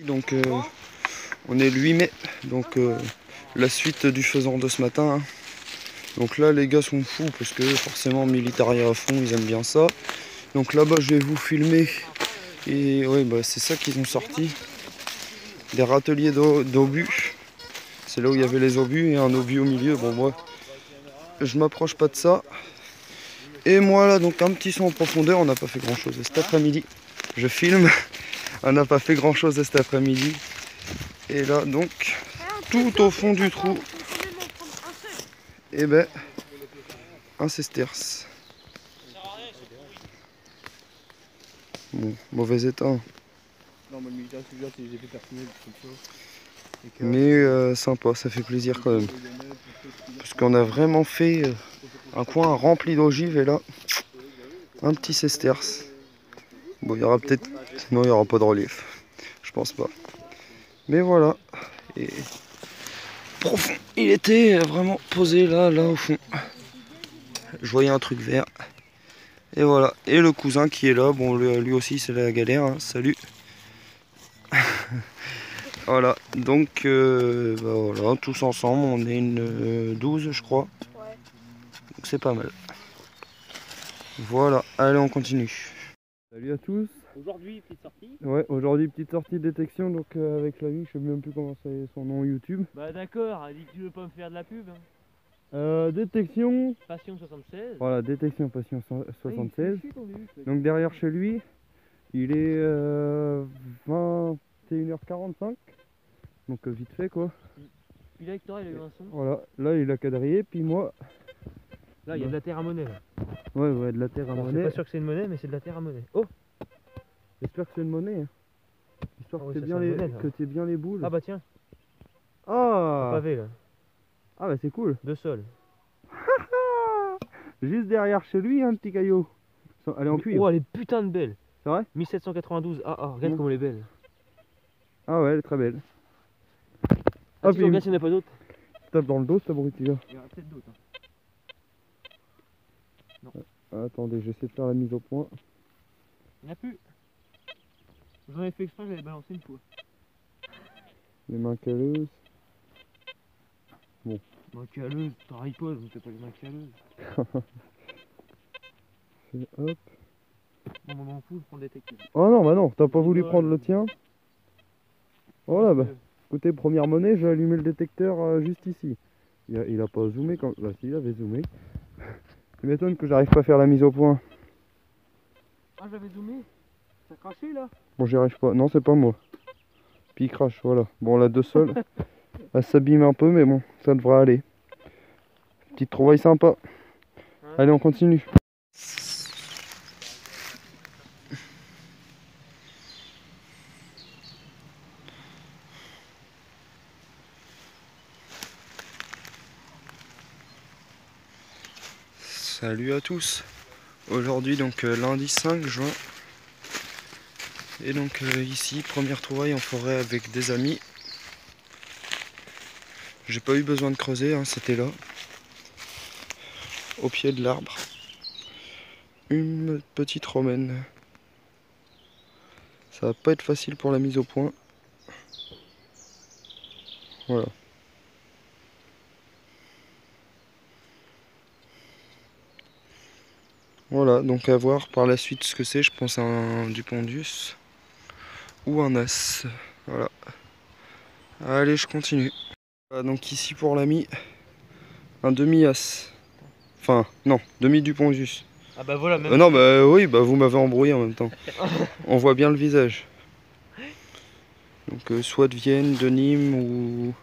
Donc on est le 8 mai, donc la suite du faisant de ce matin. Hein. Donc là les gars sont fous parce que forcément militaria à fond, ils aiment bien ça. Donc là-bas je vais vous filmer et ouais bah c'est ça qu'ils ont sorti. Des râteliers d'obus. C'est là où il y avait les obus et un obus au milieu. Bon moi je m'approche pas de ça. Et moi là donc un petit son en profondeur, on n'a pas fait grand chose cet après-midi. Je filme, on n'a pas fait grand chose cet après-midi. Et là donc tout au fond du trou, et ben un sesterce. Bon, mauvais état. Mais sympa, ça fait plaisir quand même. Parce qu'on a vraiment fait un coin rempli d'ogives et là, un petit sesterce. Bon, il y aura peut-être... Non, il n'y aura pas de relief. Je pense pas. Mais voilà. Et profond. Il était vraiment posé là au fond. Je voyais un truc vert. Et voilà. Et le cousin qui est là. Bon, lui aussi, c'est la galère. Hein. Salut. Voilà. Donc, bah voilà. Tous ensemble, on est une 12, je crois. Donc, c'est pas mal. Voilà. Allez, on continue. Salut à tous. Aujourd'hui, petite sortie. Ouais, aujourd'hui, petite sortie de détection. Donc, avec la vie, je sais même plus comment c'est son nom YouTube. Bah d'accord, dis que tu veux pas me faire de la pub. Hein. Détection. Passion 76. Voilà, détection Passion 76. Donc derrière chez lui, il est 21h45. Donc vite fait quoi. Puis là, Hector, il a eu un son. Voilà, là il a quadrillé, puis moi... Là, il y a de la terre à monnaie. Là. Ouais, de la terre à monnaie. Je suis pas sûr que c'est une monnaie, mais c'est de la terre à monnaie. Oh, j'espère que c'est une monnaie. Hein. J'espère que tu es bien les boules. Ah bah tiens. Ah, pavé là. Ah bah c'est cool. De sol. Juste derrière chez lui, un petit caillou. Elle est en cuivre. Oh, elle est putain de belle. C'est vrai? 1792. Regarde comme elle est belle. Ah ouais, elle est très belle. Ah, tu regardes s'il n'y en a pas d'autres. Tape dans le dos, cet abruti-là. Il y en a peut-être d'autres. Hein. Non. Attendez, j'essaie de faire la mise au point. Il n'y en a plus. J'en ai fait exprès, j'avais balancé une fois. Les mains calleuses. Bon. Mains calleuses, t'arrives pas, t'as pas les mains calleuses. Hop. Bon, on m'en fout, je prends le détecteur. Oh non, bah non, t'as pas voulu prendre le tien. Voilà, bah. Écoutez, première monnaie, j'ai allumé le détecteur juste ici. Il a pas zoomé quand... Bah si, il avait zoomé. Tu m'étonnes que j'arrive pas à faire la mise au point. Ah, j'avais zoomé. Ça crachait là. Bon, j'y arrive pas. Non, c'est pas moi. Puis il crache, voilà. Bon, la deux sols. Elle s'abîme un peu, mais bon, ça devrait aller. Petite trouvaille sympa. Hein? Allez, on continue. Salut à tous. Aujourd'hui donc lundi 5 juin. Et donc ici, première trouvaille en forêt avec des amis. J'ai pas eu besoin de creuser, hein, c'était là. Au pied de l'arbre. Une petite romaine. Ça va pas être facile pour la mise au point. Voilà. Voilà, donc à voir par la suite ce que c'est. Je pense à un Dupondius ou un as. Voilà. Allez, je continue. Voilà, donc ici pour l'ami, un demi-as. Enfin, non, demi-Dupondius. Ah bah voilà, même. Non, bah oui, bah vous m'avez embrouillé en même temps. On voit bien le visage. Donc soit de Vienne, de Nîmes ou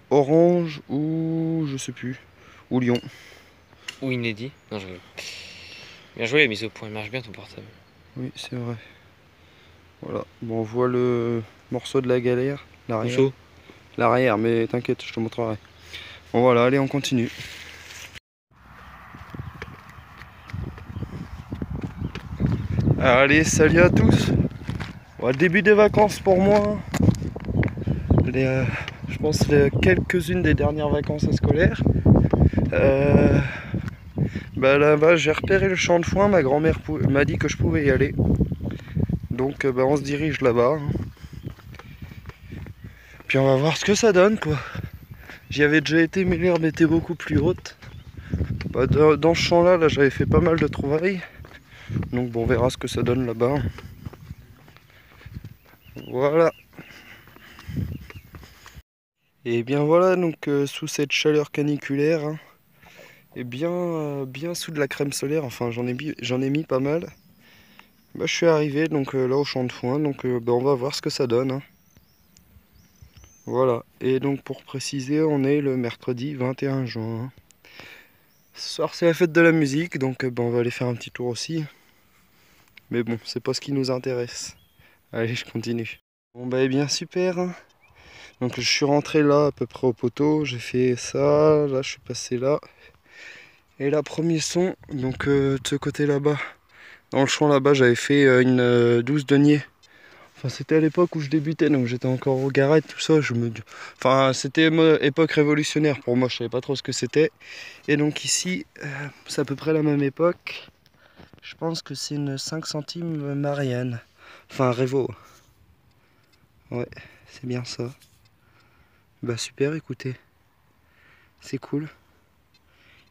Orange ou je sais plus. Ou Lyon. Ou inédit. Non, je... Bien joué la mise au point, il marche bien ton portable. Oui, c'est vrai. Voilà, bon, on voit le morceau de la galère, l'arrière. L'arrière, mais t'inquiète, je te montrerai. Bon voilà, allez, on continue. Allez, salut à tous. Bon, début des vacances pour moi. Je pense quelques-unes des dernières vacances scolaires. Bah là-bas, j'ai repéré le champ de foin. Ma grand-mère m'a dit que je pouvais y aller. Donc bah, on se dirige là-bas. puis on va voir ce que ça donne quoi. J'y avais déjà été mais l'herbe était beaucoup plus haute. Bah, dans ce champ là j'avais fait pas mal de trouvailles. Donc bon, on verra ce que ça donne là-bas. Voilà. Et bien voilà, donc sous cette chaleur caniculaire, hein, et bien, bien sous de la crème solaire, enfin j'en ai mis pas mal. Bah, je suis arrivé donc là au champ de foin, donc bah, on va voir ce que ça donne. Hein. Voilà, et donc pour préciser, on est le mercredi 21 juin. Hein. Ce soir c'est la fête de la musique, donc bah, on va aller faire un petit tour aussi. Mais bon, c'est pas ce qui nous intéresse. Allez, je continue. Bon bah, eh bien super. Hein. Donc je suis rentré là à peu près au poteau, j'ai fait ça, là je suis passé là. Et là premier son, donc de ce côté là-bas, dans le champ là-bas j'avais fait une 12 deniers. Enfin c'était à l'époque où je débutais, donc j'étais encore au garrett, tout ça. Enfin c'était époque révolutionnaire pour moi, je savais pas trop ce que c'était. Et donc ici, c'est à peu près la même époque. Je pense que c'est une 5 centimes Marianne. Enfin Révo. Ouais, c'est bien ça. Bah super, écoutez, c'est cool.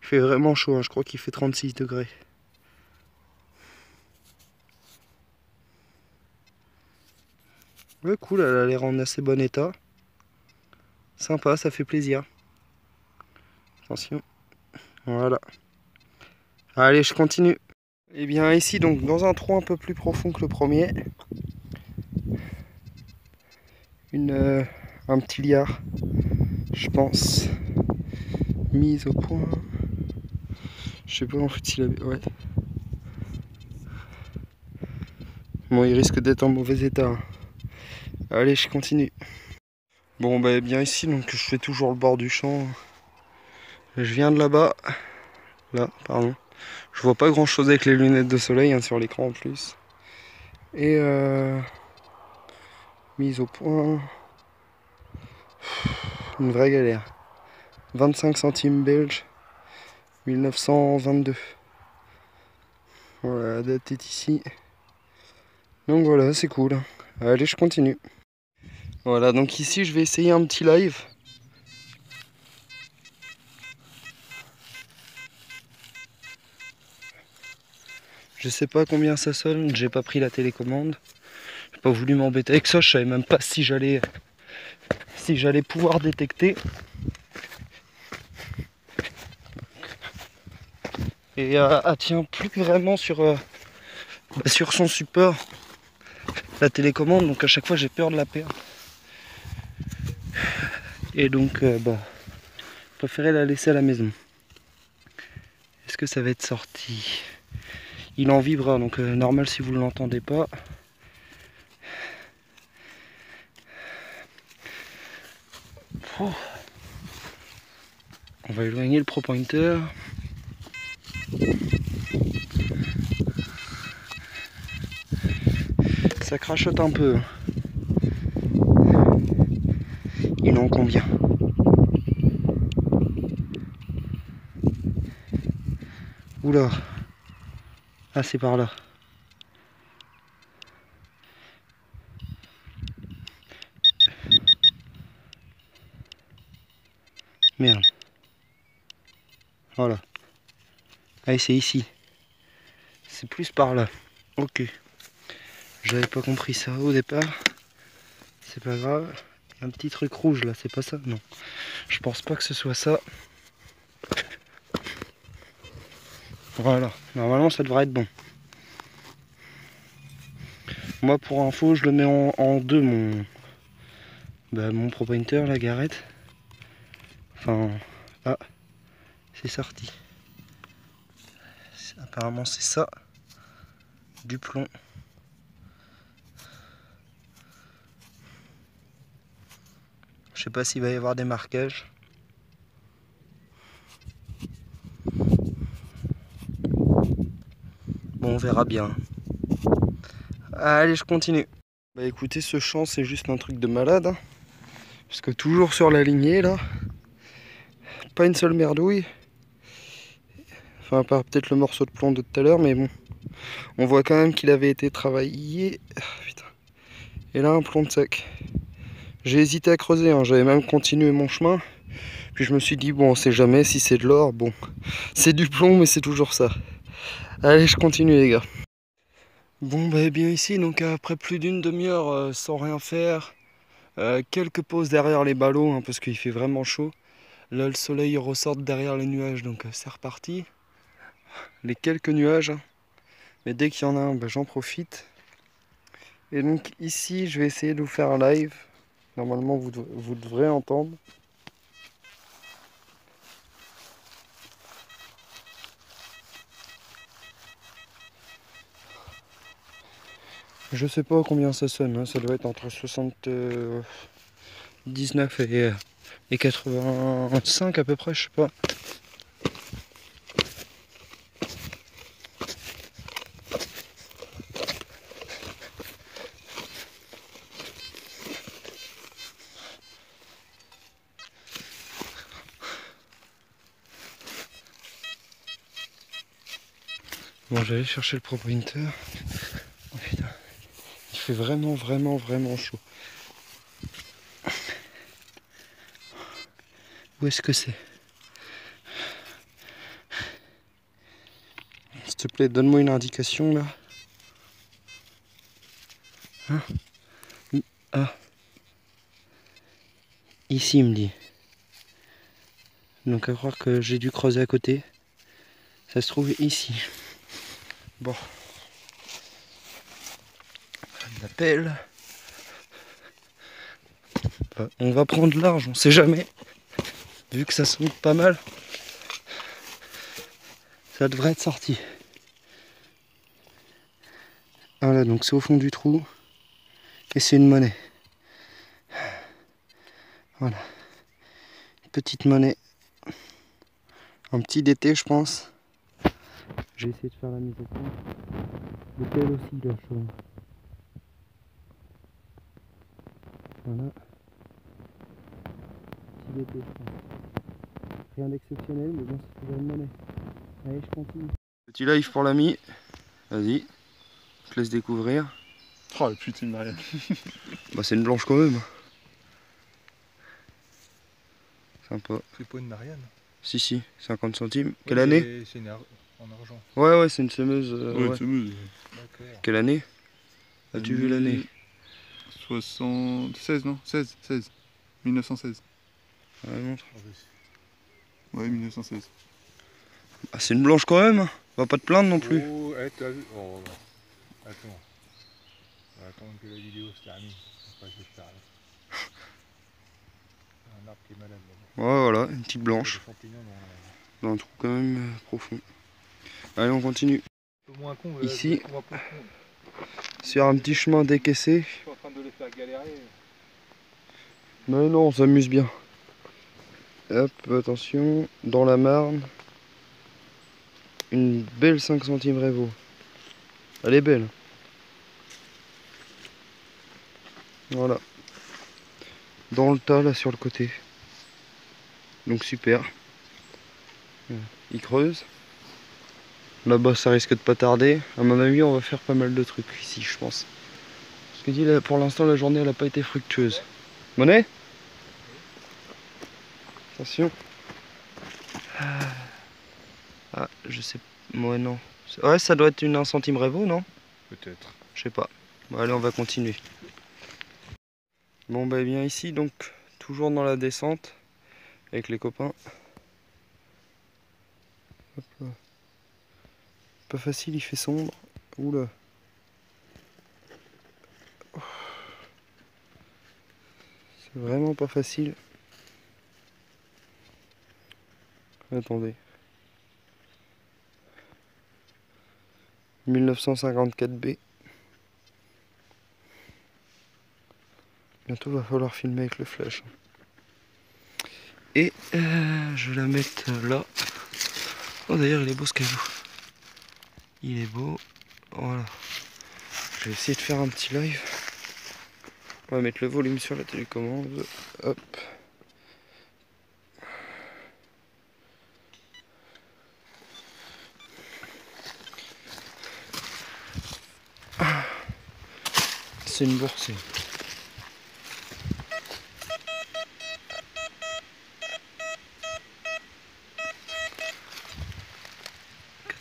Il fait vraiment chaud, hein. Je crois qu'il fait 36 degrés. Ouais, cool, elle a l'air en assez bon état. Sympa, ça fait plaisir. Attention, voilà. Allez, je continue. Et bien ici, donc dans un trou un peu plus profond que le premier, un petit liard, je pense, mise au point. Je sais pas en fait s'il a... Ouais. Bon, il risque d'être en mauvais état. Hein. Allez, je continue. Bon, bah bien ici, donc je fais toujours le bord du champ. Je viens de là-bas. Là, pardon. Je vois pas grand chose avec les lunettes de soleil, hein, sur l'écran en plus. Et mise au point. Une vraie galère. 25 centimes belges. 1922. Voilà, la date est ici. Donc voilà, c'est cool. Allez, je continue. Voilà, donc ici, je vais essayer un petit live. Je sais pas combien ça sonne, j'ai pas pris la télécommande. J'ai pas voulu m'embêter avec ça, je savais même pas si j'allais pouvoir détecter. Et elle tient plus vraiment sur son support, la télécommande, donc à chaque fois j'ai peur de la perdre. Et donc bah, je préférais la laisser à la maison. Est-ce que ça va être sorti? Il en vibre, donc normal si vous ne l'entendez pas. Oh. On va éloigner le Pro Pointer. Ça crachote un peu. Il en combien? Oula. Ah, c'est par là. Merde. Voilà. Allez, c'est ici. C'est plus par là. Ok. J'avais pas compris ça au départ. C'est pas grave. Il y a un petit truc rouge là, c'est pas ça? Non. Je pense pas que ce soit ça. Voilà. Normalement ça devrait être bon. Moi pour info je le mets en deux mon Pro Pointer, la garrette. Enfin. Ah. C'est sorti. Apparemment c'est ça. Du plomb. Je sais pas s'il va y avoir des marquages. Bon, on verra bien. Allez, je continue. Bah écoutez, ce champ c'est juste un truc de malade. Hein, parce que toujours sur la lignée là. Pas une seule merdouille. Enfin, à part peut-être le morceau de plomb de tout à l'heure, mais bon. On voit quand même qu'il avait été travaillé. Ah, putain. Et là, un plomb de sec. J'ai hésité à creuser, hein. J'avais même continué mon chemin. Puis je me suis dit, bon, on sait jamais si c'est de l'or. Bon, c'est du plomb, mais c'est toujours ça. Allez, je continue, les gars. Bon, bah, bien ici, donc après plus d'une demi-heure sans rien faire, quelques pauses derrière les ballots, hein, parce qu'il fait vraiment chaud. Là, le soleil ressort derrière les nuages, donc c'est reparti. Les quelques nuages, hein. Mais dès qu'il y en a un, bah, j'en profite. Et donc ici, je vais essayer de vous faire un live. Normalement, vous devrez entendre. Je sais pas combien ça sonne, hein. Ça doit être entre 79 et 85 à peu près, je sais pas. Bon, j'allais chercher le ProPrinter. Oh, putain. Il fait vraiment chaud. Où est-ce que c'est? S'il te plaît, donne-moi une indication là. Hein? Ah. Ici, il me dit. Donc à croire que j'ai dû creuser à côté. Ça se trouve ici. Bon. On appelle. On va prendre large, on sait jamais. Vu que ça sonne pas mal, ça devrait être sorti. Voilà, donc c'est au fond du trou. Et c'est une monnaie. Voilà. Petite monnaie. Un petit d'été, je pense. J'ai essayé de faire la mise au point. Lequel aussi, là, chaud. Voilà. Petit d'été, je pense. Rien d'exceptionnel, mais bon, c'est toujours une monnaie. Allez, je continue. Petit live pour l'ami. Vas-y. Je te laisse découvrir. Oh putain de Marianne. Bah, c'est une blanche quand même. Sympa. C'est pas une Marianne. Si, 50 centimes. Ouais, Quelle année? C'est en argent. Ouais, c'est une semeuse. Ouais, une semeuse. D'accord. Quelle année? As-tu vu l'année? 76, non 16. 1916. Ouais, montre. Ouais, 1916. Ah, c'est une blanche quand même. Va pas te plaindre non plus. Oh, t'as vu? Oh, non. Attends. On va attendre que la vidéo se termine. Après, je vais te parler. Un arbre qui est malade là-bas. Ouais, voilà, une petite blanche. Dans un trou quand même profond. Allez, on continue. Un peu moins con, ici, sur un petit chemin décaissé. Je suis en train de les faire galérer. Mais non, on s'amuse bien. Hop, attention, dans la marne. Une belle 5 centimes Révo. Elle est belle. Voilà. Dans le tas, là, sur le côté. Donc super. Il creuse. Là-bas, ça risque de pas tarder. À mon avis, on va faire pas mal de trucs ici, je pense. Parce que dit, là, pour l'instant, la journée, elle a pas été fructueuse. Monnaie? Attention. Ah, je sais. Ouais, non. Ouais, ça doit être une 1 centime Révo, non? Peut-être. Je sais pas. Bon, allez, on va continuer. Bon, bah, bien ici, donc, toujours dans la descente. Avec les copains. Hop là. Pas facile, il fait sombre. Oula. C'est vraiment pas facile. Attendez. 1954B. Bientôt va falloir filmer avec le flash. Et je vais la mettre là. Oh, d'ailleurs, il est beau ce caillou. Il est beau. Voilà. Je vais essayer de faire un petit live. On va mettre le volume sur la télécommande. Hop. C'est une boursée.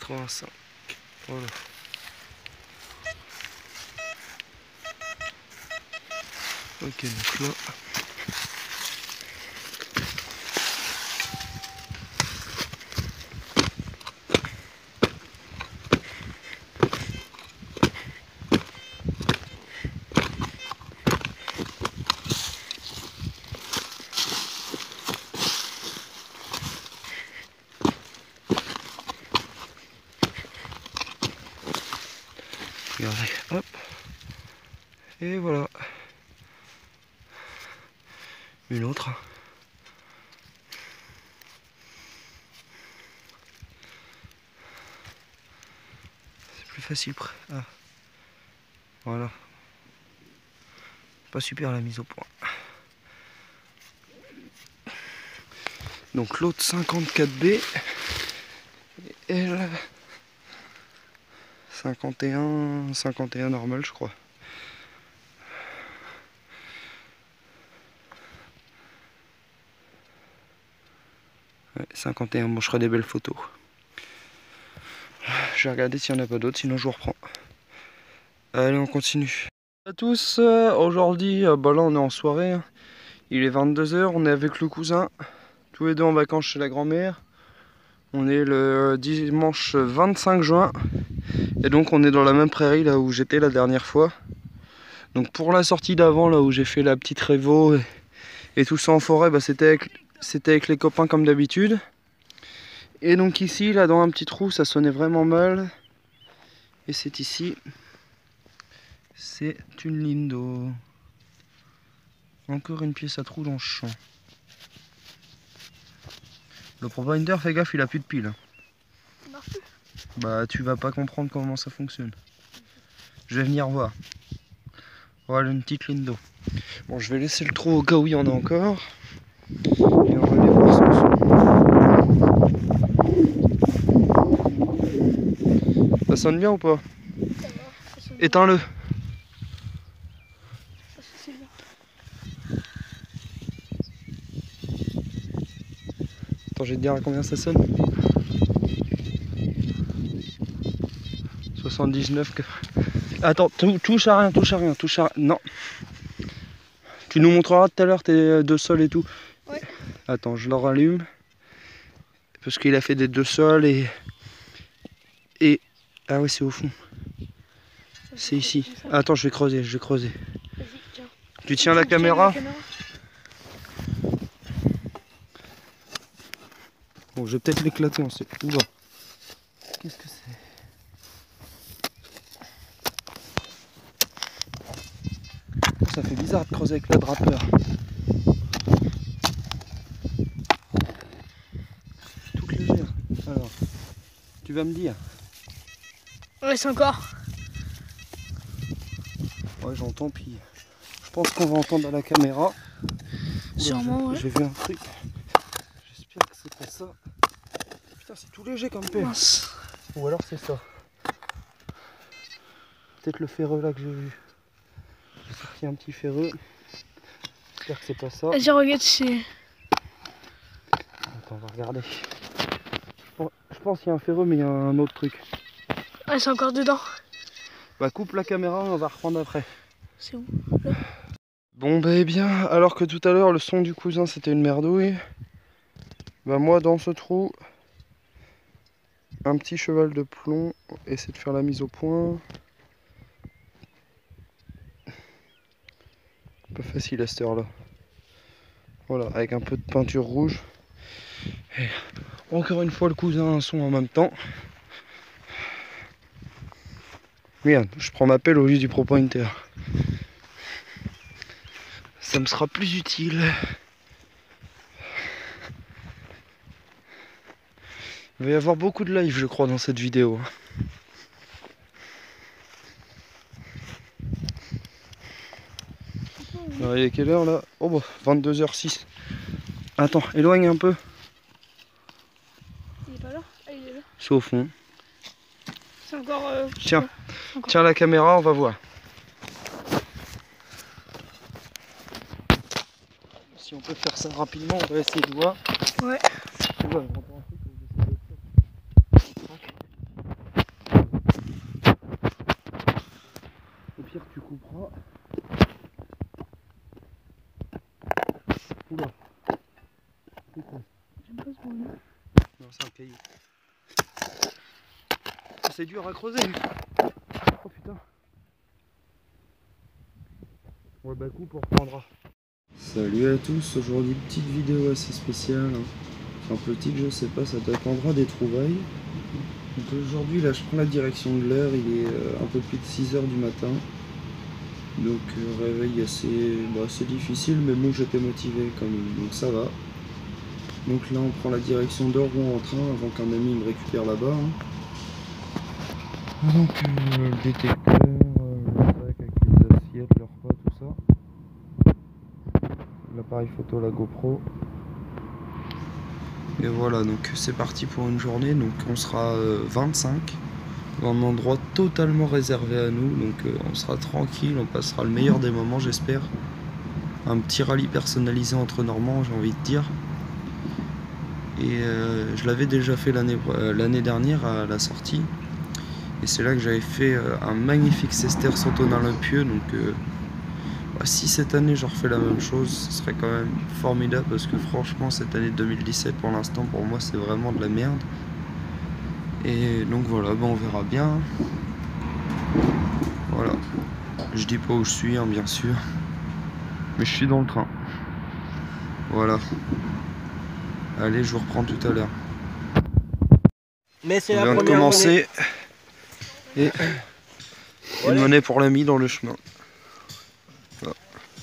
85. Voilà. Ok, donc là. Regardez, hop. Et voilà. Une autre. C'est plus facile. Ah. Voilà. Pas super la mise au point. Donc l'autre 54B. Et elle 51 normal je crois. Ouais, 51, bon je ferai des belles photos. Je vais regarder s'il n'y en a pas d'autres, sinon je vous reprends. Allez, on continue. Bonjour à tous, aujourd'hui bah là on est en soirée, hein. Il est 22 h, on est avec le cousin, tous les deux en vacances chez la grand-mère. On est le dimanche 25 juin, et donc on est dans la même prairie là où j'étais la dernière fois. Donc pour la sortie d'avant, là où j'ai fait la petite révo et tout ça en forêt, bah, c'était avec les copains comme d'habitude. Et donc ici, là dans un petit trou, ça sonnait vraiment mal. Et c'est ici. C'est une Lindo. Encore une pièce à trou dans le champ. Le ProPointer, fais gaffe, il a plus de pile. Bah tu vas pas comprendre comment ça fonctionne. Je vais venir voir. Voilà une petite Lindo. Bon, je vais laisser le trou au cas où il y en a encore. Et on va aller voir son son. Ça sonne bien ou pas? Éteins-le. Attends, je vais te dire à combien ça sonne. 79 que... Attends, touche à rien, touche à rien, touche à rien. Non. Tu nous montreras tout à l'heure tes deux sols et tout. Ouais. Attends, je le rallume. Parce qu'il a fait des deux sols et... Ah ouais, c'est au fond. C'est ici. Attends, je vais creuser, Tiens. Tu tiens la caméra? Bon, je vais peut-être l'éclater, on sait. Oula. Qu'est-ce que c'est? Ça fait bizarre de creuser avec la drapeur. Toute légère. Alors, tu vas me dire. Ouais, c'est encore. Ouais, j'entends, puis je pense qu'on va entendre à la caméra. Oula, Sûrement, ouais. J'ai vu un truc. J'espère que c'est pas ça. Putain, c'est tout léger comme pelle. Mince. Ou alors c'est ça. Peut-être le ferreux là que j'ai vu. J'ai sorti un petit ferreux. J'espère que c'est pas ça. Vas-y, regarde, c'est... Attends, on va regarder. Je pense qu'il y a un ferreux, mais il y a un autre truc. Ah, c'est encore dedans. Bah coupe la caméra, on va reprendre après. C'est où? Bon bah eh bien, alors que tout à l'heure le son du cousin c'était une merdouille, bah moi dans ce trou, un petit cheval de plomb, essayer de faire la mise au point. Pas facile à cette heure là. Voilà, avec un peu de peinture rouge. Et encore une fois le cousin a un son en même temps. Regarde, je prends ma pelle au lieu du ProPointer. Ça me sera plus utile. Il va y avoir beaucoup de live je crois dans cette vidéo. Alors, il est quelle heure là? Oh bah 22h06. Attends, éloigne un peu. Il est pas là? Ah, il est là. C'est au fond. C'est encore... Tiens, encore. tiens la caméra, on va voir. Si on peut faire ça rapidement, on va essayer de voir. Ouais. Ouais, Oula. J'aime pas ce bruit. Non, c'est un caillou. C'est dur à creuser. Oh putain. Ouais, bah coup, on reprendra. Salut à tous, aujourd'hui petite vidéo assez spéciale. Enfin petite, je sais pas, ça dépendra des trouvailles. Donc aujourd'hui là je prends la direction de l'heure, il est un peu plus de 6 h du matin. Donc réveil assez difficile, mais bon j'étais motivé quand même, donc ça va. Donc là on prend la direction de Rouen en train avant qu'un ami me récupère là-bas. Donc le détecteur, le sac avec les assiettes, le repas, tout ça. L'appareil photo, la GoPro. Et voilà, donc c'est parti pour une journée. Donc on sera 25 dans un endroit totalement réservé à nous. Donc on sera tranquille, on passera le meilleur des moments, j'espère. Un petit rallye personnalisé entre Normands, j'ai envie de dire. Et je l'avais déjà fait l'année dernière à la sortie. Et c'est là que j'avais fait un magnifique Sester Sauntonnet-le-Pieux. Donc si cette année je refais la même chose, ce serait quand même formidable parce que franchement cette année 2017 pour l'instant pour moi c'est vraiment de la merde. Et donc voilà, on verra bien. Voilà. Je dis pas où je suis bien sûr. Mais je suis dans le train. Voilà. Allez, je vous reprends tout à l'heure. Mais c'est On vient de commencer. Et une monnaie pour l'ami dans le chemin. Voilà.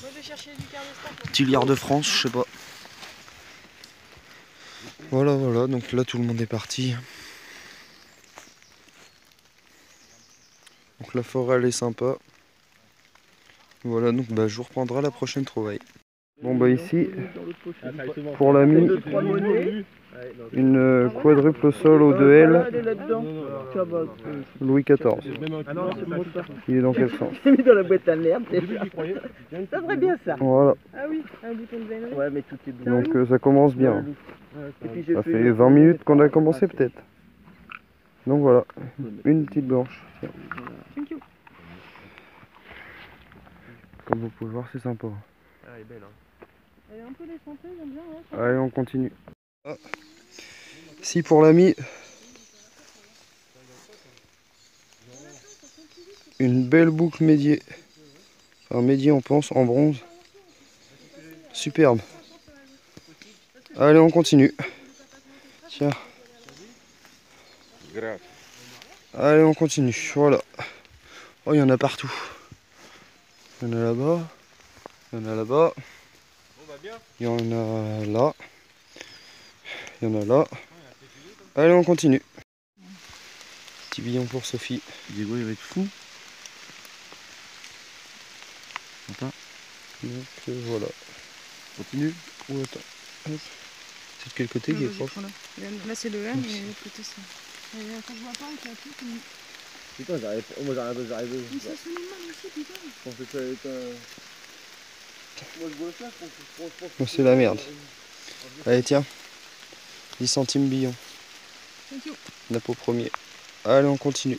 Moi je vais chercher du quart de stop. Petit liard de France, je sais pas. Voilà, donc là tout le monde est parti. Donc la forêt elle est sympa. Voilà, donc je vous reprendrai la prochaine trouvaille. Bon ici, pour l'ami, une quadruple au sol au 2L, Louis XIV. Il est dans quel sens? J'ai mis dans la boîte à merde, c'est ça. Ça serait bien ça. Voilà, Ah oui, un bouton de vénérie. Ouais, mais tout est bien. donc ça commence bien. Et puis j'ai Ça fait 20 minutes qu'on a commencé peut-être. Donc voilà, une petite blanche. Tiens. Thank you. Comme vous pouvez voir, c'est sympa. Ah, elle est belle, hein. Elle est un peu descentée, j'aime bien. Ouais. Allez, on continue. Si pour l'ami, une belle boucle médiée. Enfin médiée on pense, en bronze. Superbe. Allez, on continue. Tiens. Allez, on continue. Voilà. Oh, il y en a partout. Il y en a là-bas. Il y en a là-bas. Il y en a là. Il y en a là. Allez, on continue. Petit billon pour Sophie. Diego, il va être fou. Attends. Donc voilà. Continue. Ou attends. Hop. C'est de quel côté qui est proche? Là c'est le M et l'autre côté c'est. Quand je vois pas, il y a tout. Putain, j'arrive. Moi j'arrive. Mais ça sonne mal aussi, putain. Je pensais que ça allait être un. Moi je vois ça, je pense Oh, c'est la merde. Allez, tiens. 10 centimes billon. Thank you. La peau premier. Allez, on continue.